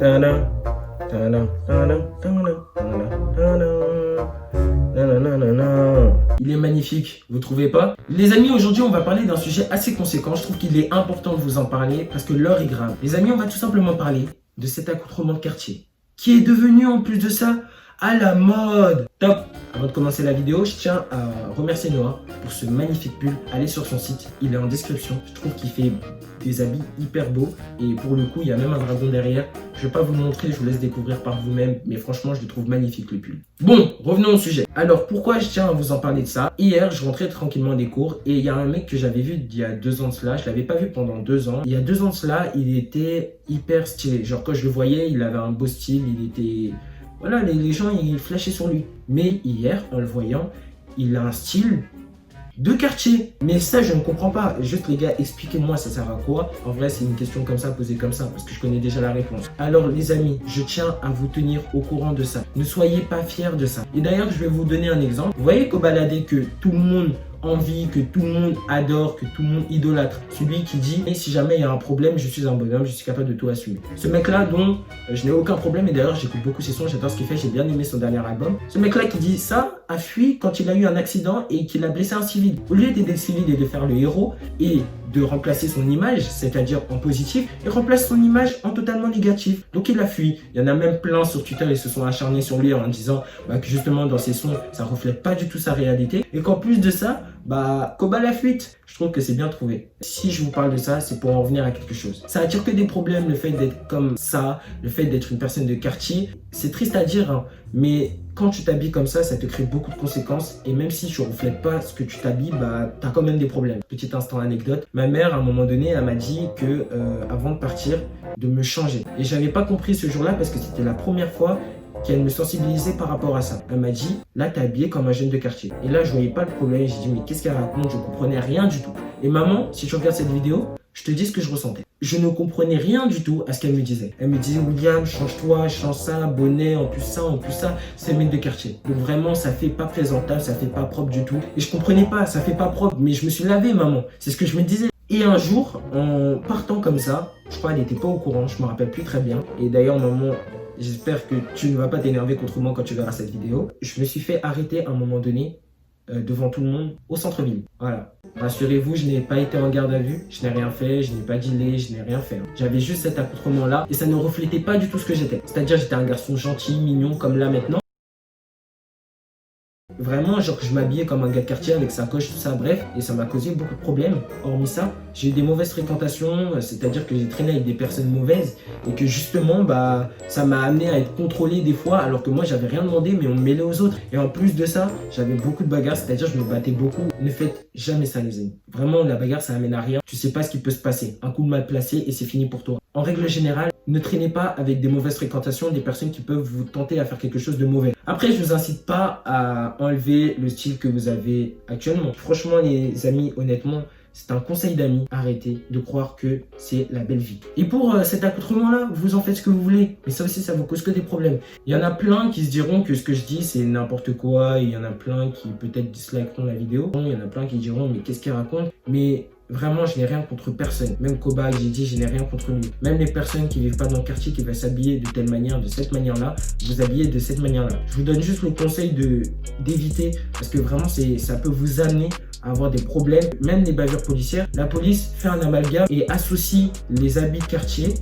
Tadam, tadam, tadam, tadam, tadam, tadam. Nananana. Il est magnifique, vous trouvez pas? Les amis, aujourd'hui on va parler d'un sujet assez conséquent. Je trouve qu'il est important de vous en parler parce que l'heure est grave. Les amis, on va tout simplement parler de cet accoutrement de quartier qui est devenu en plus de ça à la mode. Top. Avant de commencer la vidéo, je tiens à remercier Noah pour ce magnifique pull. Allez sur son site, il est en description. Je trouve qu'il fait des habits hyper beaux et pour le coup, il y a même un dragon derrière. Je vais pas vous le montrer, je vous laisse découvrir par vous-même, mais franchement, je le trouve magnifique le pull. Bon, revenons au sujet. Alors, pourquoi je tiens à vous en parler de ça? Hier, je rentrais tranquillement des cours et il y a un mec que j'avais vu il y a 2 ans de cela. Je l'avais pas vu pendant 2 ans. Il y a 2 ans de cela, il était hyper stylé. Genre, quand je le voyais, il avait un beau style, il était... Voilà, les gens, ils flashaient sur lui. Mais hier, en le voyant, il a un style de quartier. Mais ça, je ne comprends pas. Juste, les gars, expliquez-moi, ça sert à quoi? En vrai, c'est une question comme ça, posée comme ça, parce que je connais déjà la réponse. Alors, les amis, je tiens à vous tenir au courant de ça. Ne soyez pas fiers de ça. Et d'ailleurs, je vais vous donner un exemple. Vous voyez qu'au baladé, que tout le monde envie, que tout le monde adore, que tout le monde idolâtre. Celui qui dit « si jamais il y a un problème, je suis un bonhomme, je suis capable de tout assumer ». Ce mec-là dont je n'ai aucun problème, et d'ailleurs j'écoute beaucoup ses sons, j'adore ce qu'il fait, j'ai bien aimé son dernier album. Ce mec-là qui dit ça a fui quand il a eu un accident et qu'il a blessé un civil. Au lieu d'aider le civil et de faire le héros et de remplacer son image, c'est-à-dire en positif, il remplace son image en totalement négatif. Donc il a fui. Il y en a même plein sur Twitter, ils se sont acharnés sur lui en disant que justement dans ses sons, ça reflète pas du tout sa réalité. Et qu'en plus de ça, Koba la fuite. Je trouve que c'est bien trouvé. Si je vous parle de ça, c'est pour en revenir à quelque chose. Ça attire que des problèmes, le fait d'être comme ça, le fait d'être une personne de quartier. C'est triste à dire, hein, mais quand tu t'habilles comme ça te crée beaucoup de conséquences. Et même si tu ne reflètes pas ce que tu t'habilles, tu as quand même des problèmes. Petit instant anecdote. Ma mère, à un moment donné, elle m'a dit que avant de partir, de me changer. Et j'avais pas compris ce jour-là parce que c'était la première fois qu'elle me sensibilisait par rapport à ça. Elle m'a dit, là, t'es habillé comme un jeune de quartier. Et là, je voyais pas le problème. J'ai dit, mais qu'est-ce qu'elle raconte? Je comprenais rien du tout. Et maman, si tu regardes cette vidéo, je te dis ce que je ressentais. Je ne comprenais rien du tout à ce qu'elle me disait. Elle me disait, William, change-toi, change ça, bonnet, en plus ça, c'est le mec de quartier. Donc vraiment, ça fait pas présentable, ça fait pas propre du tout. Et je comprenais pas, ça fait pas propre, mais je me suis lavé, maman. C'est ce que je me disais. Et un jour, en partant comme ça, je crois qu'elle n'était pas au courant, je me rappelle plus très bien. Et d'ailleurs, maman, j'espère que tu ne vas pas t'énerver contre moi quand tu verras cette vidéo. Je me suis fait arrêter à un moment donné, devant tout le monde, au centre-ville. Voilà. Rassurez-vous, je n'ai pas été en garde à vue, je n'ai rien fait, je n'ai pas dealé, je n'ai rien fait. J'avais juste cet accoutrement-là et ça ne reflétait pas du tout ce que j'étais. C'est-à-dire, j'étais un garçon gentil, mignon, comme là maintenant. Vraiment, genre je m'habillais comme un gars de quartier avec sa coche, tout ça, bref, et ça m'a causé beaucoup de problèmes. Hormis ça, j'ai eu des mauvaises fréquentations, c'est-à-dire que j'ai traîné avec des personnes mauvaises et que justement, ça m'a amené à être contrôlé des fois alors que moi j'avais rien demandé mais on me mêlait aux autres. Et en plus de ça, j'avais beaucoup de bagarres, c'est-à-dire je me battais beaucoup. Ne faites jamais ça les amis. Vraiment, la bagarre ça amène à rien. Tu sais pas ce qui peut se passer. Un coup de mal placé et c'est fini pour toi. En règle générale, ne traînez pas avec des mauvaises fréquentations, des personnes qui peuvent vous tenter à faire quelque chose de mauvais. Après, je vous incite pas à enlever le style que vous avez actuellement. Franchement, les amis, honnêtement, c'est un conseil d'amis. Arrêtez de croire que c'est la belle vie. Et pour cet accoutrement-là, vous en faites ce que vous voulez. Mais ça aussi, ça vous cause que des problèmes. Il y en a plein qui se diront que ce que je dis, c'est n'importe quoi. Il y en a plein qui peut-être dislikeront la vidéo. Il y en a plein qui diront, mais qu'est-ce qu'il raconte? Mais vraiment, je n'ai rien contre personne. Même Koba, j'ai dit, je n'ai rien contre lui. Même les personnes qui ne vivent pas dans le quartier, qui veulent s'habiller de telle manière, de cette manière-là, vous habillez de cette manière-là. Je vous donne juste le conseil d'éviter, parce que vraiment, ça peut vous amener à avoir des problèmes. Même les bavures policières, la police fait un amalgame et associe les habits de quartier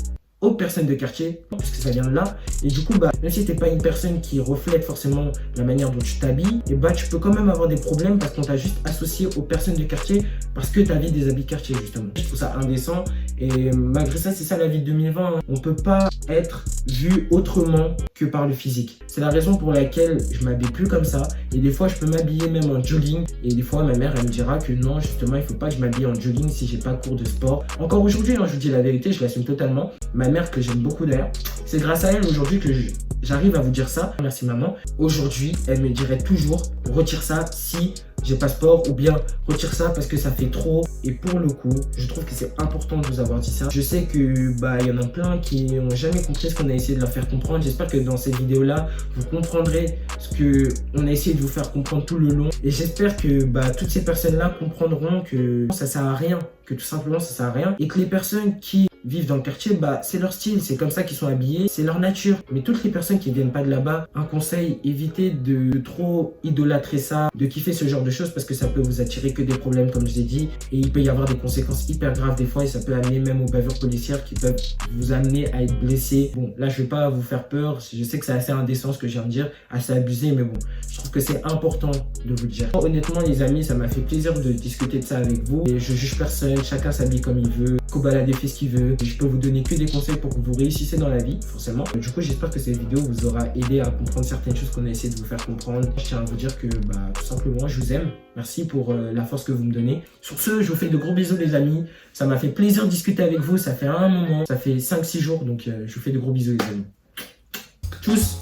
aux personnes de quartier, puisque ça vient de là. Et du coup, même si t'es pas une personne qui reflète forcément la manière dont tu t'habilles, et tu peux quand même avoir des problèmes parce qu'on t'a juste associé aux personnes de quartier parce que t'habilles des habits de quartier, justement. Je trouve ça indécent. Et malgré ça, c'est ça la vie de 2020. Hein. On peut pas être vu autrement que par le physique. C'est la raison pour laquelle je m'habille plus comme ça. Et des fois, je peux m'habiller même en jogging. Et des fois, ma mère, elle me dira que non, justement, il faut pas que je m'habille en jogging si j'ai pas cours de sport. Encore aujourd'hui, hein, je vous dis la vérité, je l'assume totalement. Ma mère, que j'aime beaucoup d'ailleurs, c'est grâce à elle aujourd'hui que j'arrive à vous dire ça. Merci maman. Aujourd'hui, elle me dirait toujours, retire ça si j'ai pas sport, ou bien retire ça parce que ça fait trop. Et pour le coup, je trouve que c'est important de vous avoir dit ça. Je sais que il y en a plein qui n'ont jamais compris ce qu'on a essayé de leur faire comprendre. J'espère que dans cette vidéo là, vous comprendrez ce que on a essayé de vous faire comprendre tout le long. Et j'espère que toutes ces personnes là comprendront que ça sert à rien, que tout simplement ça sert à rien, et que les personnes qui vivent dans le quartier, bah c'est leur style, c'est comme ça qu'ils sont habillés, c'est leur nature. Mais toutes les personnes qui viennent pas de là-bas, un conseil, évitez de trop idolâtrer ça, de kiffer ce genre de choses parce que ça peut vous attirer que des problèmes comme je vous ai dit et il peut y avoir des conséquences hyper graves des fois et ça peut amener même aux bavures policières qui peuvent vous amener à être blessé. Bon, là je vais pas vous faire peur, je sais que c'est assez indécent ce que je viens de dire, assez abusé, mais bon, je trouve que c'est important de vous le dire. Honnêtement les amis, ça m'a fait plaisir de discuter de ça avec vous et je juge personne, chacun s'habille comme il veut, Kobalade fait ce qu'il veut, je peux vous donner que des conseils pour que vous réussissiez dans la vie, forcément. Du coup j'espère que cette vidéo vous aura aidé à comprendre certaines choses qu'on a essayé de vous faire comprendre. Je tiens à vous dire que tout simplement je vous aime, merci pour la force que vous me donnez. Sur ce, je vous fais de gros bisous les amis, ça m'a fait plaisir de discuter avec vous, ça fait un moment, ça fait 5-6 jours, donc je vous fais de gros bisous les amis. Tchuss.